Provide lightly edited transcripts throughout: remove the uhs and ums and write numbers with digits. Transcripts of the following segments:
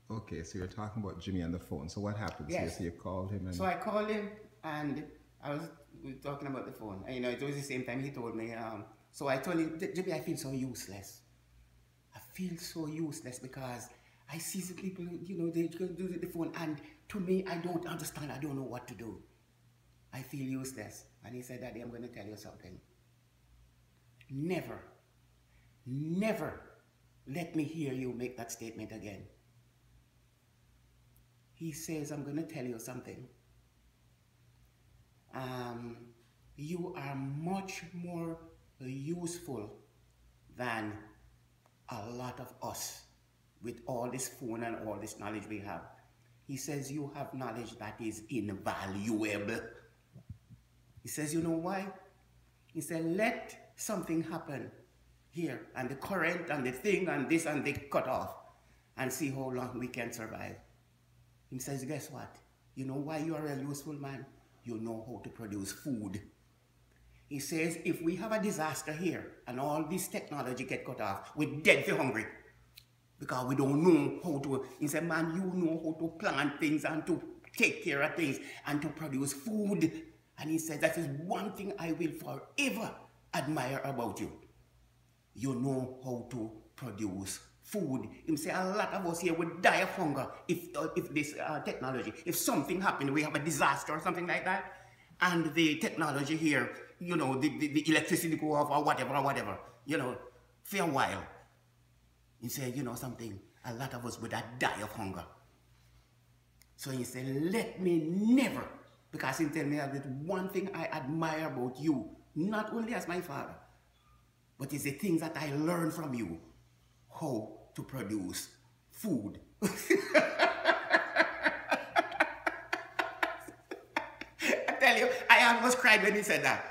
Okay, so you're talking about Jimmy on the phone. So what happened? Yes. So you called him and... So I called him and we were talking about the phone. And, you know, it was the same time he told me. So I told him, Jimmy, I feel so useless. I feel so useless because I see the people, you know, they can do the phone, and to me, I don't understand. I don't know what to do. I feel useless. And he said, Daddy, I'm going to tell you something. Never, never let me hear you make that statement again. He says, I'm going to tell you something. You are much more useful than a lot of us with all this phone and all this knowledge we have. He says, you have knowledge that is invaluable. He says, you know why? He said, let something happen here, and the current and the thing and this, and they cut off, and see how long we can survive. He says, guess what? You know why you are a useful man? You know how to produce food. He says, if we have a disaster here and all this technology get cut off, we're dead for hungry. Because we don't know how to. He said, man, you know how to plant things and to take care of things and to produce food. And he said, that is one thing I will forever admire about you. You know how to produce food. He said, a lot of us here would die of hunger if this technology, if something happened, we have a disaster or something like that, and the technology here, you know, the electricity go off or whatever, you know, for a while. He said, you know something, a lot of us would die of hunger. So he said, let me never, because he tell me that one thing I admire about you, not only as my father, but it's the things that I learned from you, how to produce food. I tell you, I almost cried when he said that.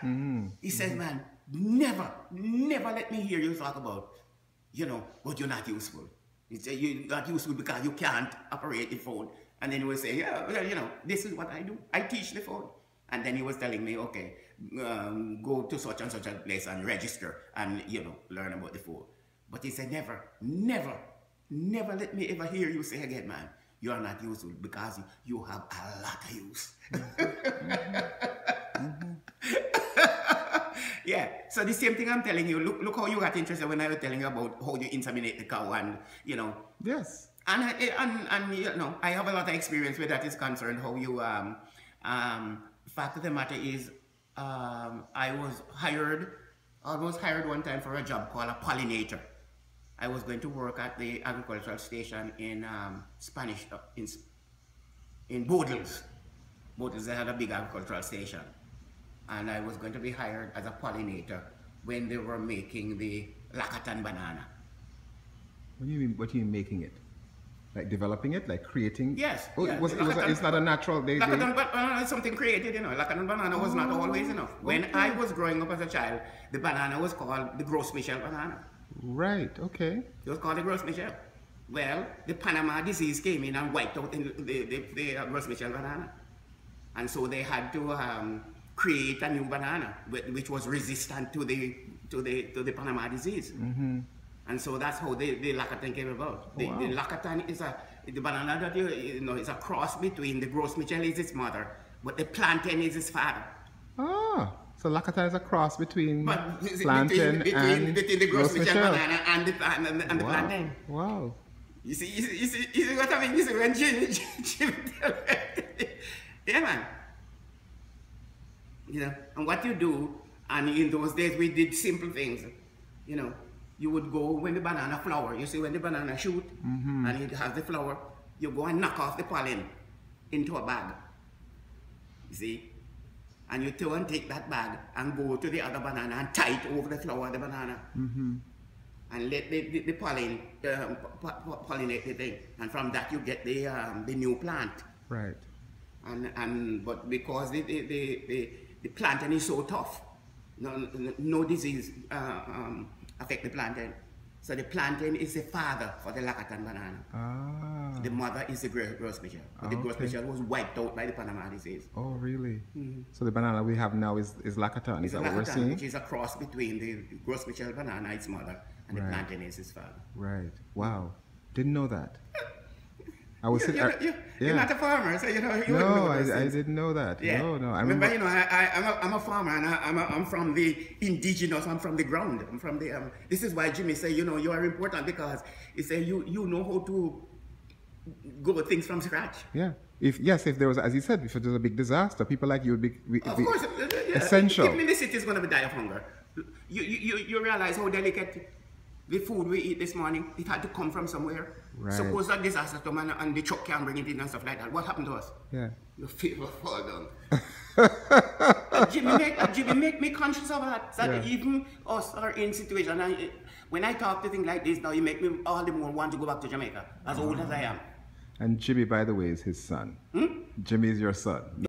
He said, man, never let me hear you talk about, you know, but you're not useful. He said, you're not useful because you can't operate the phone. And then he would say, yeah, well, you know, this is what I do. I teach the phone. And then he was telling me, okay, go to such and such a place and register and, you know, learn about the phone. But he said, never let me ever hear you say again, man, you are not useful, because you have a lot of use. Yeah, so the same thing I'm telling you, look how you got interested when I was telling you about how you inseminate the cow and, you know. Yes. And you know, I have a lot of experience where that is concerned, how you, fact of the matter is, I was hired one time for a job called a pollinator. I was going to work at the agricultural station in in Bodles. Bodles, they had a big agricultural station. And I was going to be hired as a pollinator when they were making the Lakatan banana. What do you mean? What do you mean making it? Like developing it, like creating? Yes. Oh, yeah. It's not a natural. Lakatan banana is something created, you know. Lakatan banana was not always enough. When I was growing up as a child, the banana was called the Gros Michel banana. Right. Okay. It was called the Gros Michel. Well, the Panama disease came in and wiped out the Gros Michel banana, and so they had to create a new banana which was resistant to the Panama disease. And so that's how the Lakatan came about. The Lakatan is the banana that you know is a cross between the Gros Michel is its mother, but the plantain is its father. Ah, so Lakatan is a cross between plantain and between the Gros Michel banana and the plantain. Wow. You see what I mean? You see when Jimmy yeah, man. You know, and what you do, and in those days we did simple things. You know, you would go when the banana flower, you see when the banana shoot, and it has the flower, you go and knock off the pollen into a bag. You see? And you turn and take that bag and go to the other banana and tie it over the flower of the banana. And let the pollen pollinate the thing. And from that you get the new plant. Right. But because the plantain is so tough, no disease affect the plantain. So the plantain is the father for the Lakatan banana. Ah. The mother is the Gros Michel. But the Gros Michel was wiped out by the Panama disease. Oh, really? So the banana we have now is Lakatan. Is that what we're seeing? Which is a cross between the Gros Michel banana, its mother, and the plantain is his father. Right. Wow. Didn't know that. I was sitting. You're not a farmer, so you know you wouldn't No, know those I things. didn't know that. Yeah. No. I Remember, remember. you know, I'm a farmer, and I'm from the indigenous. I'm from the ground. I'm from the. This is why Jimmy say, you know, you are important, because he say you know how to go with things from scratch. Yeah. If there was, as you said, if it was a big disaster, people like you would be Of course, yeah. essential. People in the city is going to be die of hunger. You realize how delicate the food we eat this morning, it had to come from somewhere. Right. Suppose that disaster come and the truck can't bring it in and stuff like that. What happened to us? Yeah. Your feet will fall down. Jimmy make me conscious of that. That even us are in situation. And when I talk to things like this now, you make me all the more want to go back to Jamaica, as old as I am. And Jimmy, by the way, is his son. Jimmy is your son.